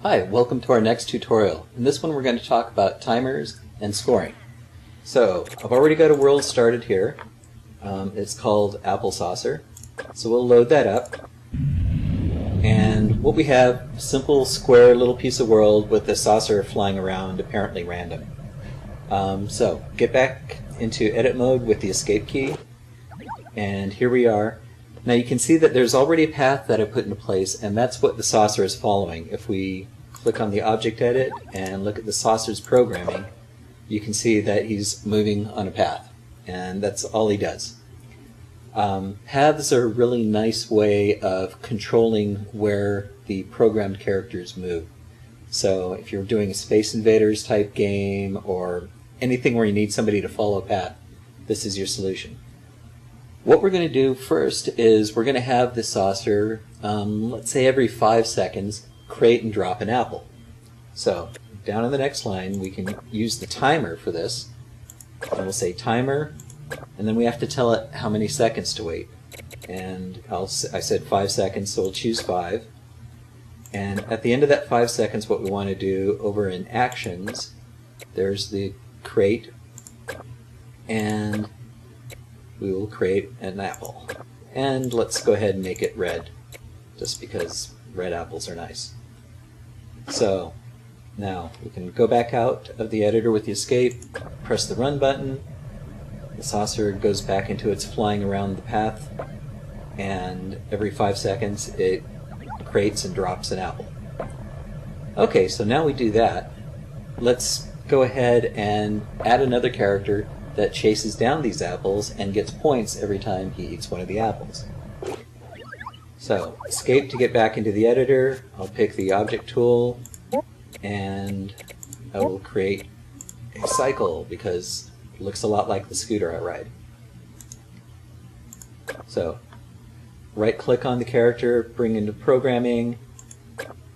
Hi, welcome to our next tutorial. In this one we're going to talk about timers and scoring. So, I've already got a world started here. It's called Apple Saucer. So we'll load that up. And what we have, simple square little piece of world with the saucer flying around, apparently random. So, get back into edit mode with the escape key. And here we are. Now you can see that there's already a path that I put into place, and that's what the saucer is following. If we click on the object edit and look at the saucer's programming, you can see that he's moving on a path, and that's all he does. Paths are a really nice way of controlling where the programmed characters move. So if you're doing a Space Invaders type game or anything where you need somebody to follow a path, this is your solution. What we're going to do first is we're going to have the saucer, let's say every 5 seconds, create and drop an apple. So down in the next line we can use the timer for this, and we'll say timer, and then we have to tell it how many seconds to wait. And I said 5 seconds, so we'll choose 5. And at the end of that 5 seconds, what we want to do over in actions, there's the create, and we will create an apple. And let's go ahead and make it red, just because red apples are nice. So now we can go back out of the editor with the escape, press the run button, the saucer goes back into its flying around the path, and every 5 seconds it creates and drops an apple. Okay, so now we do that. Let's go ahead and add another character that chases down these apples and gets points every time he eats one of the apples. So, escape to get back into the editor. I'll pick the object tool and I will create a cycle because it looks a lot like the scooter I ride. So, right click on the character, bring into programming.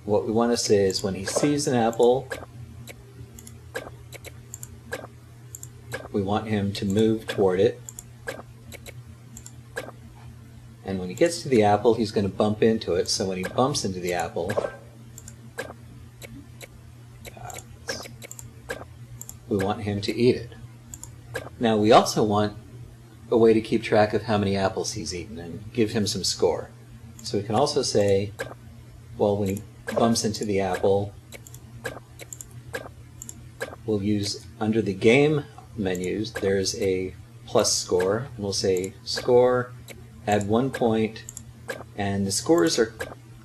What we want to say is when he sees an apple, we want him to move toward it, and when he gets to the apple he's going to bump into it, so when he bumps into the apple we want him to eat it. Now we also want a way to keep track of how many apples he's eaten and give him some score. So we can also say, well, when he bumps into the apple, we'll use under the game menus, there's a plus score, and we'll say score, add 1 point, and the scores are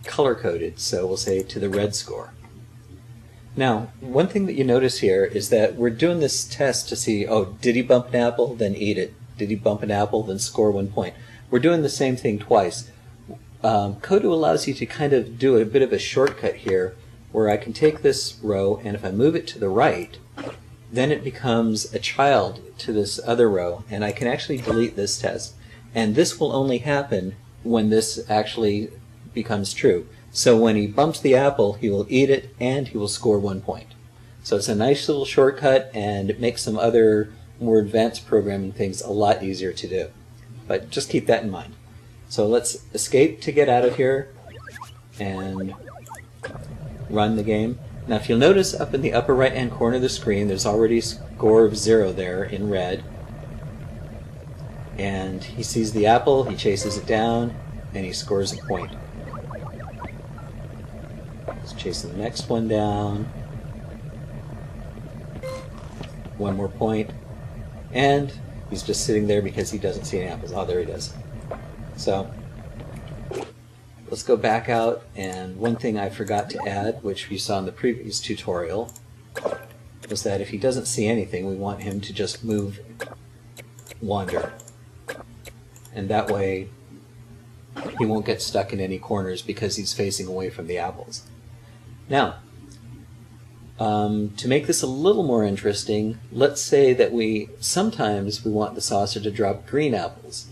color coded, so we'll say to the red score. Now, one thing that you notice here is that we're doing this test to see, oh, did he bump an apple, then eat it? Did he bump an apple, then score 1 point? We're doing the same thing twice. Kodu allows you to kind of do a bit of a shortcut here, where I can take this row, and if I move it to the right, then it becomes a child to this other row, and I can actually delete this test. And this will only happen when this actually becomes true. So when he bumps the apple, he will eat it and he will score 1 point. So it's a nice little shortcut, and it makes some other more advanced programming things a lot easier to do. But just keep that in mind. So let's escape to get out of here and run the game. Now if you'll notice up in the upper right hand corner of the screen there's already a score of 0 there in red, and he sees the apple, he chases it down, and he scores a point. He's chasing the next one down, 1 more point, and he's just sitting there because he doesn't see any apples. Oh, there he does. So let's go back out, and one thing I forgot to add, which we saw in the previous tutorial, was that if he doesn't see anything, we want him to just wander. And that way he won't get stuck in any corners because he's facing away from the apples. Now, to make this a little more interesting, let's say that sometimes we want the saucer to drop green apples.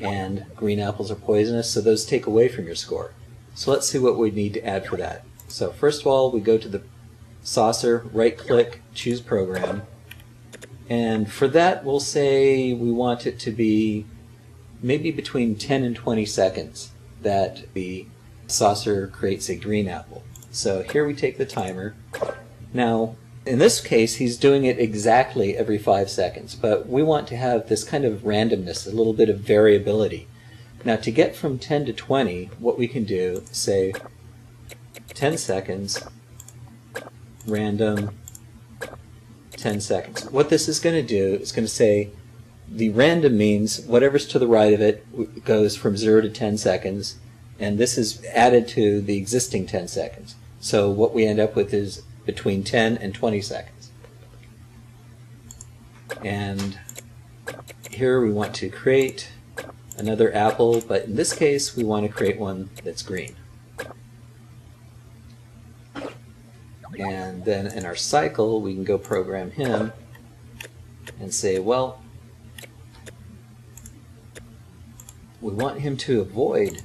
And green apples are poisonous, so those take away from your score. So let's see what we need to add for that. So first of all, we go to the saucer, right click, choose program, and for that we'll say we want it to be maybe between 10 and 20 seconds that the saucer creates a green apple. So here we take the timer. Now, in this case, he's doing it exactly every 5 seconds, but we want to have this kind of randomness, a little bit of variability. Now, to get from 10 to 20, what we can do is say 10 seconds, random, 10 seconds. What this is going to do is going to say the random means whatever's to the right of it goes from 0 to 10 seconds, and this is added to the existing 10 seconds. So what we end up with is between 10 and 20 seconds. And here we want to create another apple, but in this case we want to create one that's green. And then in our cycle we can go program him and say, well, we want him to avoid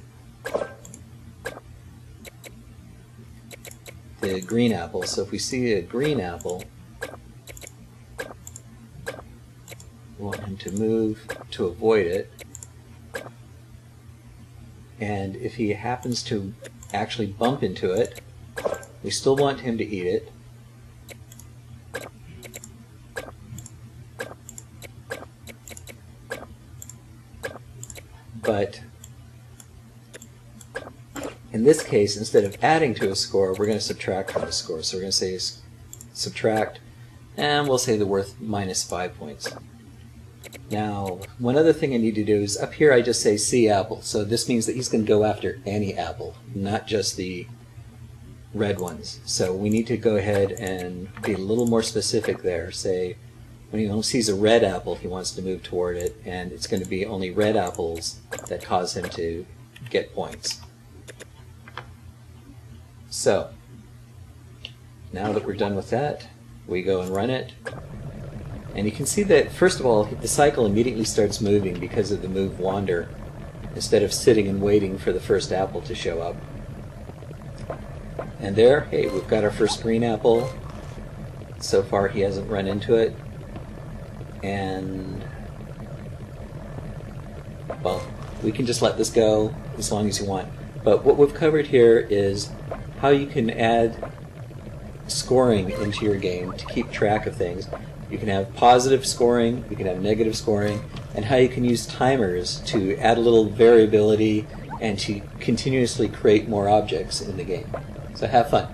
the green apple. So if we see a green apple, we want him to move to avoid it. And if he happens to actually bump into it, we still want him to eat it. But in this case, instead of adding to a score, we're going to subtract from the score. So we're going to say subtract, and we'll say the worth -5 points. Now, one other thing I need to do is up here I just say C apple. So this means that he's going to go after any apple, not just the red ones. So we need to go ahead and be a little more specific there. Say when he sees a red apple, he wants to move toward it, and it's going to be only red apples that cause him to get points. So now that we're done with that, we go and run it, and you can see that first of all the cycle immediately starts moving because of the move wander, instead of sitting and waiting for the first apple to show up. And there, hey, we've got our first green apple. So far he hasn't run into it, and well, we can just let this go as long as you want. But what we've covered here is how you can add scoring into your game to keep track of things. You can have positive scoring, you can have negative scoring, and how you can use timers to add a little variability and to continuously create more objects in the game. So have fun.